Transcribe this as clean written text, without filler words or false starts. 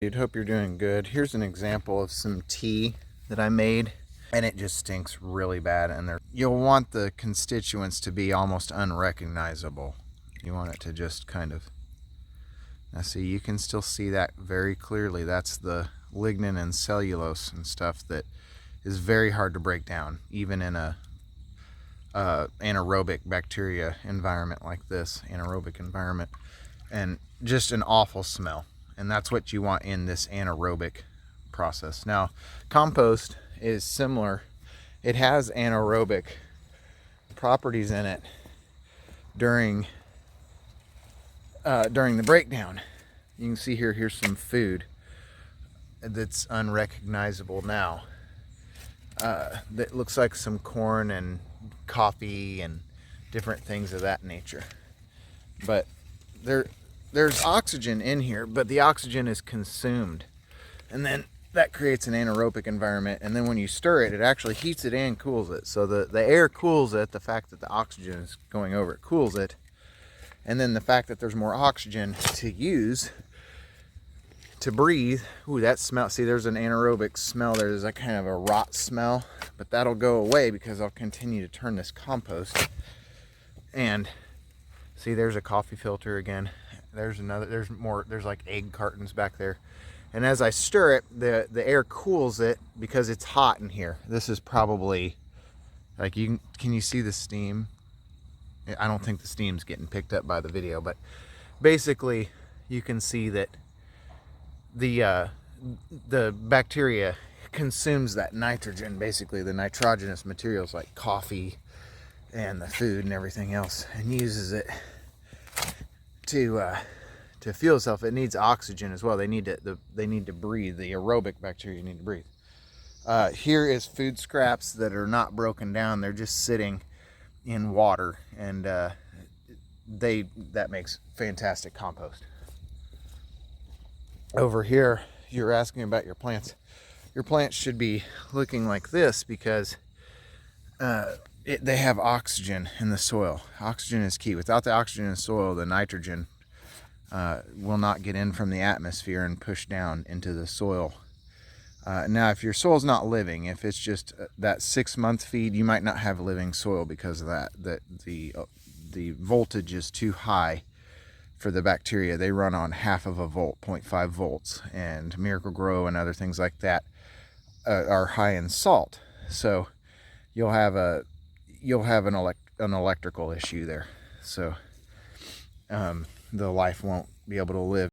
Dude, hope you're doing good. Here's an example of some tea that I made, and it just stinks really bad. And you'll want the constituents to be almost unrecognizable. You want it to just kind of, now see, you can still see that very clearly. That's the lignin and cellulose and stuff that is very hard to break down, even in a anaerobic bacteria environment like this, anaerobic environment, and just an awful smell. And that's what you want in this anaerobic process. Now, compost is similar. It has anaerobic properties in it during the breakdown. You can see here's some food that's unrecognizable now. That looks like some corn and coffee and different things of that nature. But there's oxygen in here, but the oxygen is consumed, and then that creates an anaerobic environment. And then when you stir it, it actually heats it and cools it. So the air cools it. The fact that the oxygen is going over it cools it, and then the fact that there's more oxygen to use to breathe. Ooh, that smell. See, there's an anaerobic smell. There's a kind of a rot smell, but that'll go away because I'll continue to turn this compost. And see, there's a coffee filter again. There's another, there's more, there's like egg cartons back there. And as I stir it, the air cools it because it's hot in here. This is probably, like, can you see the steam? I don't think the steam's getting picked up by the video, but basically you can see that the bacteria consumes that nitrogen, basically the nitrogenous materials like coffee and the food and everything else, and uses it to fuel itself. It needs oxygen as well. They need to breathe. The aerobic bacteria need to breathe. Here is food scraps that are not broken down. They're just sitting in water, and that makes fantastic compost. Over here, you're asking about your plants. Your plants should be looking like this because they have oxygen in the soil. Oxygen is key. Without the oxygen in the soil, the nitrogen will not get in from the atmosphere and push down into the soil. Now, if your soil's not living, if it's just that 6-month feed, you might not have living soil because of that. The voltage is too high for the bacteria. They run on half of a volt, 0.5 volts, and Miracle-Gro and other things like that are high in salt. So you'll have an electrical issue there. So the life won't be able to live.